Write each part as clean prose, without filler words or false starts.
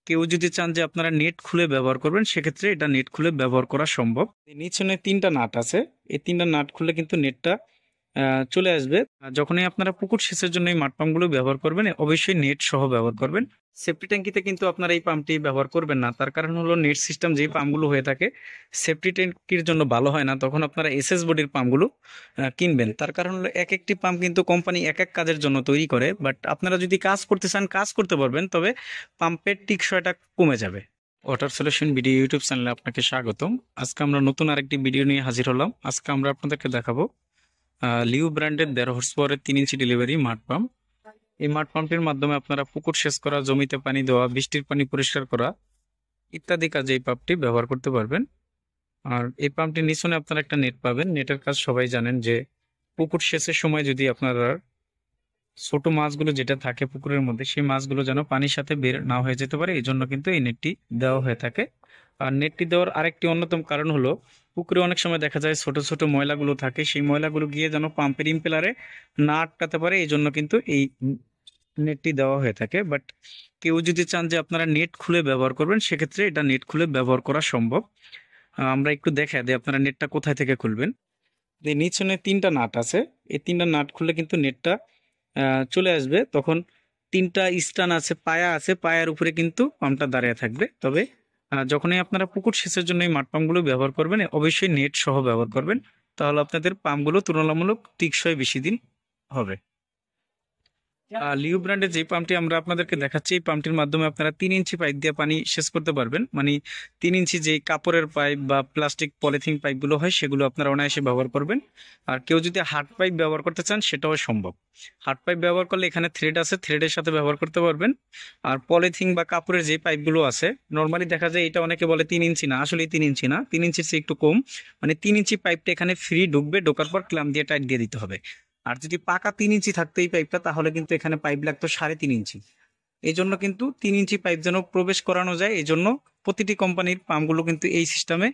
কেউ যদি চান যে আপনারা নেট খুলে ব্যবহার করবেন, সেক্ষেত্রে এটা নেট খুলে ব্যবহার করা সম্ভব। নিচনে 3টা নাট আছে, এই 3টা নাট খুললে কিন্তু নেটটা চলে আসবে। আর যখনই আপনারা পুকুর সেচের জন্য এই মাঠ পাম্পগুলো ব্যবহার করবেন, অবশ্যই নেট সহ ব্যবহার করবেন। সেফটি ট্যাঙ্কিতে কিন্তু আপনারা এই পাম্পটি ব্যবহার করবেন না, তার কারণ হলো নেট সিস্টেম যেই পাম্পগুলো হয়ে থাকে সেফটি ট্যাঙ্কির জন্য ভালো হয় না। তখন আপনারা এসএস বডির পাম্পগুলো কিনবেন। তার কারণ হলো এক একটি পাম্প কিন্তু কোম্পানি এক এক কাজের জন্য তৈরি করে, বাট আপনারা যদি কাজ করতে চান কাজ করতে পারবেন, তবে পাম্পের টেকসইটা কমে যাবে। ওয়াটার সলিউশন ভিডিও ইউটিউব চ্যানেলে আপনাকে স্বাগতম। আজকে আমরা নতুন আরেকটি ভিডিও নিয়ে হাজির হলাম। আজকে আমরা আপনাদেরকে দেখাবো লিউ ব্র্যান্ডের 1.5 হর্স পাওয়ারের 3 ইঞ্চি ডেলিভারি মাঠ পাম্প। এই মাঠ পাম্পটির মাধ্যমে আপনারা পুকুর সেচ করা, জমিতে পানি দেওয়া, বৃষ্টির পানি পরিষ্কার করা ইত্যাদি কাজে এই পাম্পটি ব্যবহার করতে পারবেন। আর এই পাম্পটির নিচনে আপনারা একটা নেট পাবেন। নেটের কাজ সবাই জানেন যে পুকুর সেচের সময় যদি আপনারা ছোট মাছগুলো যেটা থাকে পুকুরের মধ্যে, সেই মাছগুলো যেন পানির সাথে বের না হয়ে যেতে পারে, এই জন্য কিন্তু এই নেটটি দেওয়া হয়ে থাকে। আর নেটটি দেওয়ার আরেকটি অন্যতম কারণ হলো পুকুরে অনেক সময় দেখা যায় ছোট ছোট ময়লাগুলো থাকে, সেই ময়লাগুলো গিয়ে যেন পাম্পের ইম্পেলারে না আটকাতে পারে, এই জন্য কিন্তু এই নেটটি দেওয়া হয়ে থাকে। বাট কেউ যদি চান যে আপনারা নেট খুলে ব্যবহার করবেন, সেক্ষেত্রে এটা নেট খুলে ব্যবহার করা সম্ভব। আমরা একটু দেখা দিই আপনারা নেটটা কোথায় থেকে খুলবেন। এই নিচনে 3টা নাট আছে, এই 3টা নাট খুললে কিন্তু নেটটা চলে আসবে। তখন 3টা স্টান আছে, পায়া আছে, পায়ার উপরে কিন্তু পাম্পটা দাঁড়িয়ে থাকবে। তবে যখনই আপনারা পুকুর সেচের জন্য এই মাঠ পাম্পগুলো ব্যবহার করবেন, অবশ্যই নেট সহ ব্যবহার করবেন, তাহলে আপনাদের পাম্পগুলো তুলনামূলক টেকসই বেশি দিন হবে। লিও ব্র্যান্ডের যে পাম্পটি আমরা আপনাদেরকে দেখাচ্ছি, এই পাম্পটির মাধ্যমে আপনারা 3 ইঞ্চি পাইপ দিয়ে পানি সেচ করতে পারবেন। মানে 3 ইঞ্চি যে কাপড়ের পাইপ বা প্লাস্টিক পলিথিন পাইপগুলো হয়, সেগুলো আপনারা অনায়াসে ব্যবহার করবেন। আর কেউ যদি হার্ড পাইপ ব্যবহার করতে চান, সেটাও সম্ভব। হার্ড পাইপ ব্যবহার করলে এখানে থ্রেড আছে, থ্রেডের সাথে ব্যবহার করতে পারবেন। আর পলিথিন বা কাপড়ের যে পাইপগুলো আছে, নর্মালি দেখা যায় এটা অনেকে বলে 3 ইঞ্চি না, আসলে 3 ইঞ্চি না, 3 ইঞ্চির চেয়ে একটু কম। মানে 3 ইঞ্চি পাইপটা এখানে ফ্রি ঢুকবে, ঢোকার পর ক্ল্যাম্প দিয়ে টাইট দিয়ে দিতে হবে। আর যদি পাকা 3 ইঞ্চি থাকতো এই পাইপটা, তাহলে কিন্তু এখানে পাইপ লাগতো 3.5 ইঞ্চি। এই জন্য কিন্তু 3 ইঞ্চি পাইপ যেন প্রবেশ করানো যায়, এই জন্য প্রতিটি কোম্পানির পাম্পগুলো কিন্তু এই সিস্টেমে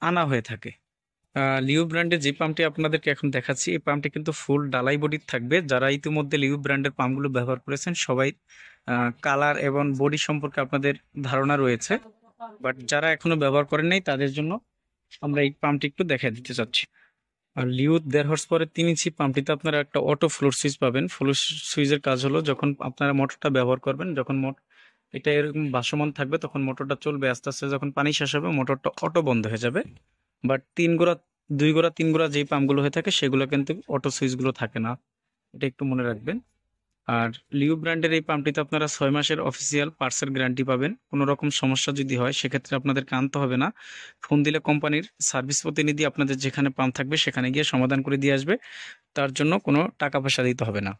আনা হয়ে থাকে। লিও ব্র্যান্ডের যে পাম্পটি আপনাদেরকে এখন দেখাচ্ছি, এই পাম্পটি কিন্তু ফুল ডালাই বডির থাকবে। যারা ইতিমধ্যে লিও ব্র্যান্ডের পাম্পগুলো ব্যবহার করেছেন, সবাই কালার এবং বডি সম্পর্কে আপনাদের ধারণা রয়েছে। বাট যারা এখনো ব্যবহার করেন নাই, তাদের জন্য আমরা এই পাম্পটি একটু দেখা দিতে চাচ্ছি। আর লিও 1.5 হর্স পাওয়ারের 3 ইঞ্চি পাম্পটিতে আপনারা একটা অটো ফ্লোর সুইচ পাবেন। ফ্লোর সুইচের কাজ হলো, যখন আপনারা মোটরটা ব্যবহার করবেন, যখন এটা এরকম ভাসমান থাকবে, তখন মোটরটা চলবে আস্তে আস্তে, যখন পানি শেষ হবে মোটরটা অটো বন্ধ হয়ে যাবে। বাট 3 গোড়া 2 গোড়া 3 গোড়া যেই পাম্পগুলো হয়ে থাকে, সেগুলো কিন্তু অটো সুইচগুলো থাকে না, এটা একটু মনে রাখবেন। আর লিও ব্র্যান্ডের এই পাম্পটিতে আপনারা 6 মাসের অফিসিয়াল পার্টসের গ্যারান্টি পাবেন। কোনো রকম সমস্যা যদি হয়, সেক্ষেত্রে আপনাদেরকে আনতে হবে না, ফোন দিলে কোম্পানির সার্ভিস প্রতিনিধি আপনাদের যেখানে পাম্প থাকবে সেখানে গিয়ে সমাধান করে দিয়ে আসবে। তার জন্য কোনো টাকা পয়সা দিতে হবে না।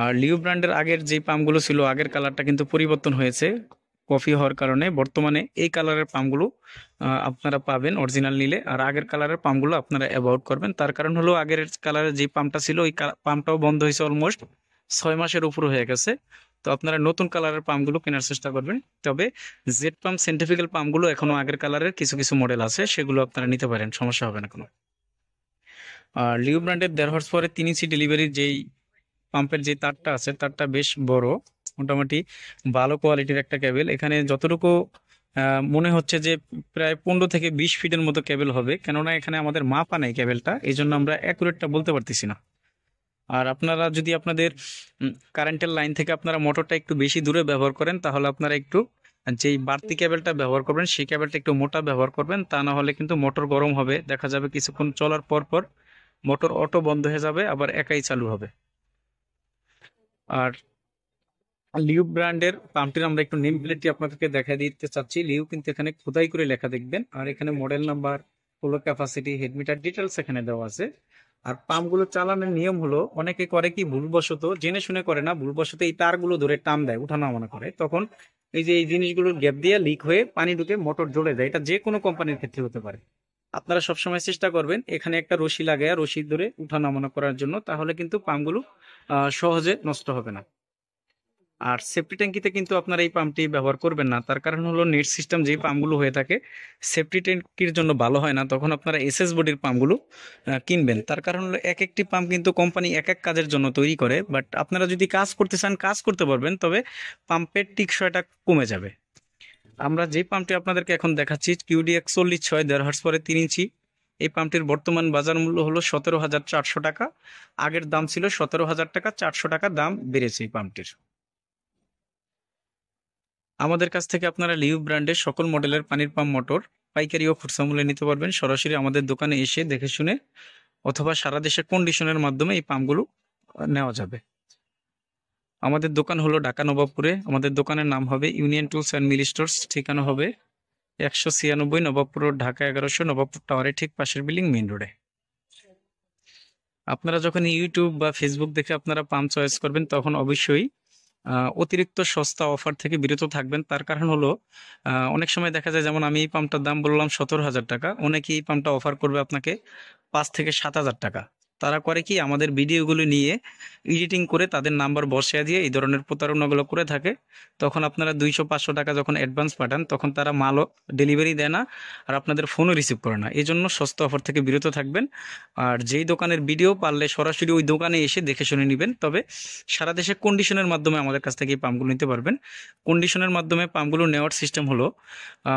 আর লিও ব্র্যান্ডের আগের যে পাম্পগুলো ছিল, আগের কালারটা কিন্তু পরিবর্তন হয়েছে কফি হওয়ার কারণে। বর্তমানে এই কালারের পাম্পগুলো আপনারা পাবেন অরিজিনাল নিলে। আর আগের কালারের পাম্পগুলো আপনারা অ্যাভয়েড করবেন। তার কারণ হলো, আগের কালারের যে পাম্পটা ছিল, ওই পাম্পটাও বন্ধ হয়েছে, অলমোস্ট 6 মাসের উপর হয়ে গেছে। তো আপনারা নতুন কালারের পাম্পগুলো কেনার চেষ্টা করবেন। তবে জেড পাম্প সেন্ট্রিফিক্যাল পাম্পগুলো এখনো আগের কালারের কিছু কিছু মডেল আছে, সেগুলো আপনারা নিতে পারেন, সমস্যা হবে না কোনো। আর লিও ব্র্যান্ডের 1.5 হর্স পাওয়ারের 3 ইঞ্চি ডেলিভারির যেই পাম্পের যে তারটা আছে, তারটা বেশ বড়, মোটামুটি ভালো কোয়ালিটির একটা কেবল। এখানে যতটুকু মনে হচ্ছে যে প্রায় 15 থেকে 20 ফিটের মতো কেবল হবে, কেননা এখানে আমাদের মাপা নেই কেবলটা, এই জন্য আমরা অ্যাকুরেটটা বলতে পারতেছি না। আর আপনারা যদি আপনাদের কারেন্টের লাইন থেকে আপনারা মোটরটা একটু বেশি দূরে ব্যবহার করেন, তাহলে আপনারা একটু যেই বাড়তি কেবলটা ব্যবহার করবেন, সেই কেবলটা একটু মোটা ব্যবহার করবেন। তা না হলে কিন্তু মোটর গরম হবে, দেখা যাবে কিছুক্ষণ চলার পর পর মোটর অটো বন্ধ হয়ে যাবে, আবার একাই চালু হবে। আর লিও ব্র্যান্ডের পাম্পটির আমরা একটু নেম প্লেটটি আপনাদেরকে দেখা দিতে চাচ্ছি। লিও কিন্তু এখানে খোদাই করে লেখা দেখবেন, আর এখানে model number, flow capacity, head metre details এখানে দেওয়া আছে। আর পাম্পগুলো চালানোর নিয়ম হলো, অনেকে করে কি ভুলবশত, জেনে শুনে করে না, ভুলবশত এই তারগুলো ধরে টান দেয়, উঠানামা করে, তখন এই যে এই জিনিসগুলোর গ্যাপ দিয়ে লিক হয়ে পানি ঢুকে মোটর জ্বলে যায়। এটা যে কোনো কোম্পানির ক্ষেত্রে হতে পারে। আপনারা সবসময় চেষ্টা করবেন এখানে একটা রশি লাগায়, রশি ধরে উঠানামা করার জন্য, তাহলে কিন্তু পাম্পগুলো সহজে নষ্ট হবে না। আর সেফটি ট্যাঙ্কিতে কিন্তু আপনারা এই পাম্পটি ব্যবহার করবেন না, তার কারণ হলো নেট সিস্টেম যেই পাম্পগুলো হয়ে থাকে সেফটি ট্যাঙ্কির জন্য ভালো হয় না, তখন আপনারা এসএস বডির পাম্পগুলো কিনবেন। তার কারণ হলো এক একটি পাম্প কিন্তু কোম্পানি এক এক কাজের জন্য তৈরি করে, বাট আপনারা যদি কাজ করতে চান কাজ করতে পারবেন, তবে পাম্পের টেকসইটা কমে যাবে। আমরা যে পাম্পটি আপনাদেরকে এখন দেখাচ্ছি কিউডি 41 দেড় হর্স পরে 3 ইঞ্চি, এই পাম্পটির বর্তমান বাজার মূল্য হলো 17,400 টাকা। আগের দাম ছিল 17,000 টাকা, 400 টাকা দাম বেড়েছে এই পাম্পটির। আমাদের কাছ থেকে আপনারা লিউ ব্র্যান্ডের সকল মডেলের পানির পাম্প মোটর পাইকারি ও খুচরা মূল্যে নিতে পারবেন। সরাসরি আমাদের দোকানে এসে দেখে শুনে অথবা সারা দেশে কন্ডিশনের মাধ্যমে এই পাম্পগুলো নেওয়া যাবে। আমাদের দোকান হলো ঢাকা নবাবপুরে। আমাদের দোকানের নাম হবে union tools and mill stores. ঠিকানা হবে 196 নবাবপুর রোড, ঢাকা 1100, নবাবপুর টাওয়ারের ঠিক পাশের বিল্ডিং, মেইন রোডে। আপনারা যখন ইউটিউব বা ফেসবুক দেখে আপনারা পাম্প চয়েস করবেন তখন অবশ্যই অতিরিক্ত সস্তা অফার থেকে বিরত থাকবেন। তার কারণ হলো অনেক সময় দেখা যায়, যেমন আমি এই পাম্পটার দাম বললাম 17,000 টাকা, অনেকে এই পাম্পটা অফার করবে আপনাকে 5 থেকে 7,000 টাকা। তারা করে কি, আমাদের ভিডিওগুলো নিয়ে এডিটিং করে তাদের নাম্বার বসিয়ে দিয়ে এই ধরনের প্রতারণাগুলো করে থাকে। তখন আপনারা 200-500 টাকা যখন অ্যাডভান্স পাঠান তখন তারা মালও ডেলিভারি দেয় না, আর আপনাদের ফোনও রিসিভ করে না। এই জন্য সস্তা অফার থেকে বিরত থাকবেন। আর যেই দোকানের ভিডিও পারলে সরাসরি ওই দোকানে এসে দেখে শুনে নেবেন। তবে সারা দেশে কন্ডিশনের মাধ্যমে আমাদের কাছ থেকে এই পাম্পগুলো নিতে পারবেন। কন্ডিশনের মাধ্যমে পাম্পগুলো নেওয়ার সিস্টেম হলো,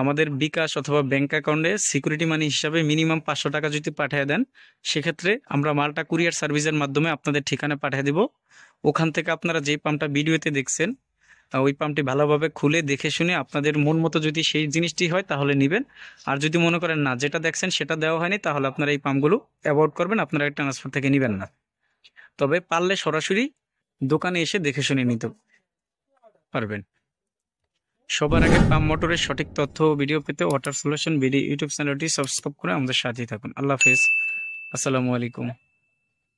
আমাদের বিকাশ অথবা ব্যাংক অ্যাকাউন্টে সিকিউরিটি মানি হিসাবে মিনিমাম 500 টাকা যদি পাঠিয়ে দেন, সেক্ষেত্রে আমরা মালটা কুরিয়ার সার্ভিসের মাধ্যমে আপনাদের ঠিকানা পাঠিয়ে দেব। ওখান থেকে আপনারা যেই পাম্পটা ভিডিওতে দেখছেন ওই পাম্পটি ভালোভাবে খুলে দেখে শুনে আপনাদের মন মতো যদি সেই জিনিসটি হয় তাহলে নেবেন। আর যদি মনে করেন না, যেটা দেখছেন সেটা দেওয়া হয়নি, তাহলে আপনারা এই পাম্পগুলো অ্যাভয়েড করবেন, আপনারা ট্রান্সফার থেকে নেবেন না। তবে পারলে সরাসরি দোকানে এসে দেখে শুনে নিতে পারবেন। সবার আগে পাম্প মোটরের সঠিক তথ্য ও ভিডিও পেতে ওয়াটার সলিউশন বিডি ইউটিউব চ্যানেলটি সাবস্ক্রাইব করে আমাদের সাথেই থাকুন। আল্লাহ হাফেজ, আসসালামু আলাইকুম।